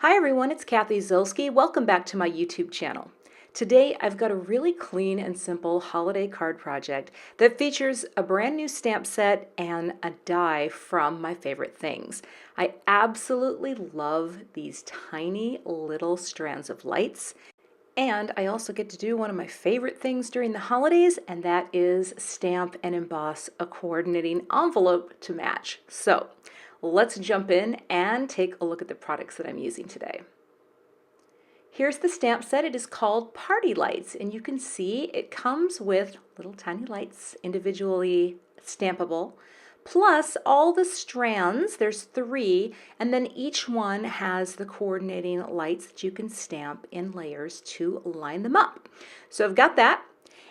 Hi everyone, it's Cathy Zielske. Welcome back to my YouTube channel. Today I've got a really clean and simple holiday card project that features a brand new stamp set and a die from my favorite things. I absolutely love these tiny little strands of lights, and I also get to do one of my favorite things during the holidays, and that is stamp and emboss a coordinating envelope to match. So let's jump in and take a look at the products that I'm using today. Here's the stamp set. It is called Party Lights, and you can see it comes with little tiny lights, individually stampable, plus all the strands. There's 3, and then each one has the coordinating lights that you can stamp in layers to line them up. So I've got that.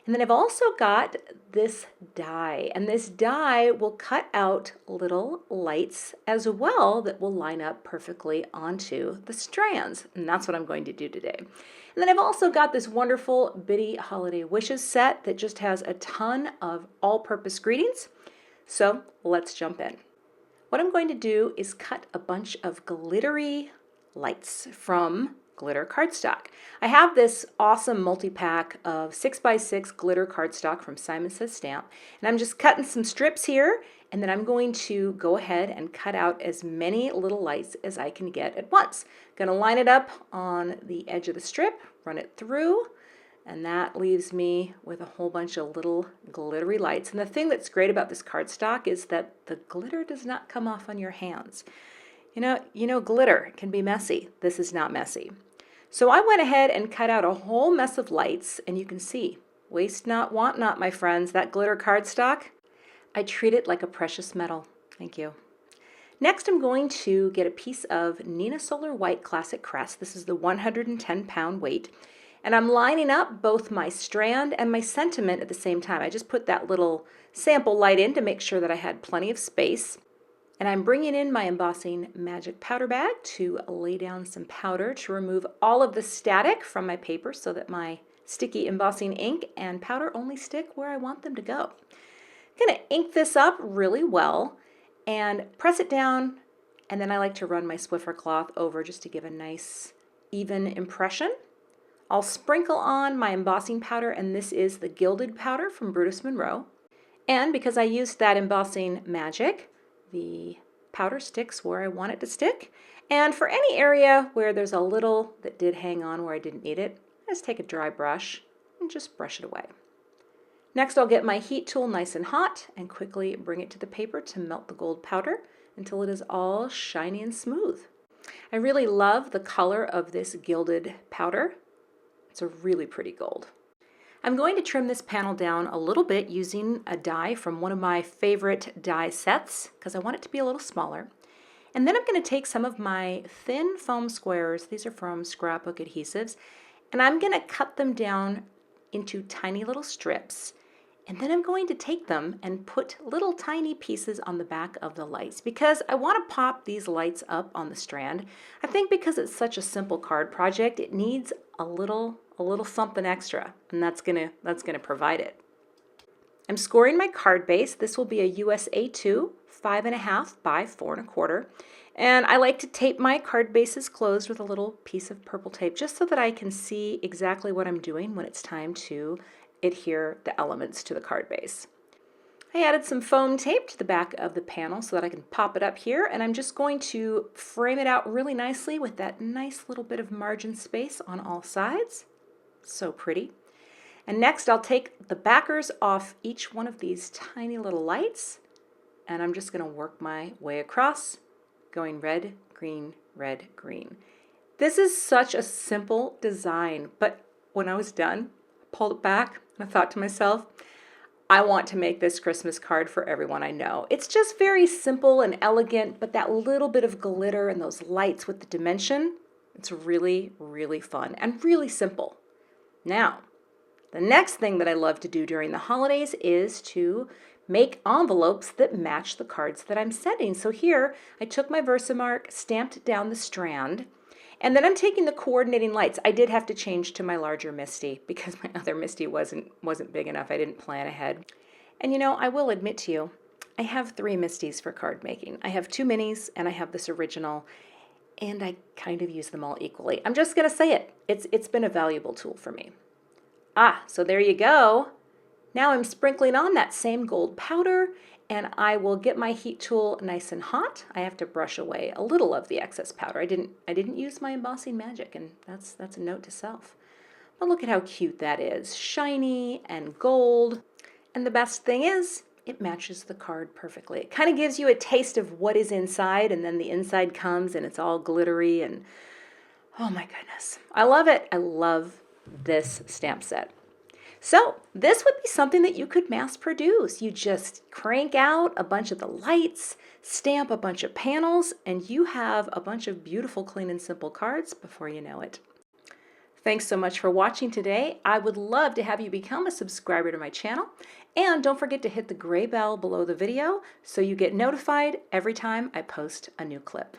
And then I've also got this die, and this die will cut out little lights as well that will line up perfectly onto the strands, and that's what I'm going to do today. And then I've also got this wonderful Bitty Holiday Wishes set that just has a ton of all-purpose greetings. So let's jump in. What I'm going to do is cut a bunch of glittery lights from glitter cardstock. I have this awesome multi-pack of 6x6 glitter cardstock from Simon Says Stamp, and I'm just cutting some strips here, and then I'm going to go ahead and cut out as many little lights as I can get at once. Going to line it up on the edge of the strip, run it through, and that leaves me with a whole bunch of little glittery lights. And the thing that's great about this cardstock is that the glitter does not come off on your hands. You know, glitter can be messy. This is not messy. So I went ahead and cut out a whole mess of lights, and you can see, waste not, want not, my friends. That glitter cardstock, I treat it like a precious metal. Thank you. Next, I'm going to get a piece of Neenah Solar White Classic Crest. This is the 110-pound weight. And I'm lining up both my strand and my sentiment at the same time. I just put that little sample light in to make sure that I had plenty of space. And I'm bringing in my embossing magic powder bag to lay down some powder to remove all of the static from my paper so that my sticky embossing ink and powder only stick where I want them to go. I'm going to ink this up really well and press it down, and then I like to run my Swiffer cloth over just to give a nice even impression. I'll sprinkle on my embossing powder, and this is the Gilded powder from Brutus Monroe. And because I used that embossing magic, the powder sticks where I want it to stick. And for any area where there's a little that did hang on where I didn't need it, I just take a dry brush and just brush it away. Next, I'll get my heat tool nice and hot and quickly bring it to the paper to melt the gold powder until it is all shiny and smooth. I really love the color of this Gilded powder. It's a really pretty gold. I'm going to trim this panel down a little bit using a die from one of my favorite die sets because I want it to be a little smaller. And then I'm going to take some of my thin foam squares, these are from scrapbook adhesives, and I'm going to cut them down into tiny little strips. And then I'm going to take them and put little tiny pieces on the back of the lights because I want to pop these lights up on the strand. I think because it's such a simple card project, it needs a little something extra, and that's gonna provide it. I'm scoring my card base. This will be a US A2 5.5 by 4 1/4, and I like to tape my card bases closed with a little piece of purple tape just so that I can see exactly what I'm doing when it's time to adhere the elements to the card base. I added some foam tape to the back of the panel so that I can pop it up here, and I'm just going to frame it out really nicely with that nice little bit of margin space on all sides. So pretty. And next I'll take the backers off each one of these tiny little lights, and I'm just going to work my way across, going red, green, red, green. This is such a simple design, but when I was done, I pulled it back and I thought to myself, I want to make this Christmas card for everyone I know. It's just very simple and elegant, but that little bit of glitter and those lights with the dimension, it's really, really fun and really simple. Now, the next thing that I love to do during the holidays is to make envelopes that match the cards that I'm sending. So here, I took my Versamark, stamped down the strand, and then I'm taking the coordinating lights. I did have to change to my larger MISTI because my other MISTI wasn't big enough. I didn't plan ahead. And you know, I will admit to you, I have 3 MISTIs for card making. I have 2 minis and I have this original. and I kind of use them all equally. I'm just going to say it. It's been a valuable tool for me. So there you go. Now I'm sprinkling on that same gold powder, and I will get my heat tool nice and hot. I have to brush away a little of the excess powder. I didn't use my embossing magic, and that's a note to self. But look at how cute that is. Shiny and gold. And the best thing is, it matches the card perfectly. It kind of gives you a taste of what is inside, and then the inside comes and it's all glittery, and oh my goodness. I love it. I love this stamp set. So this would be something that you could mass produce. You just crank out a bunch of the lights, stamp a bunch of panels, and you have a bunch of beautiful, clean and simple cards before you know it. Thanks so much for watching today. I would love to have you become a subscriber to my channel. And don't forget to hit the gray bell below the video so you get notified every time I post a new clip.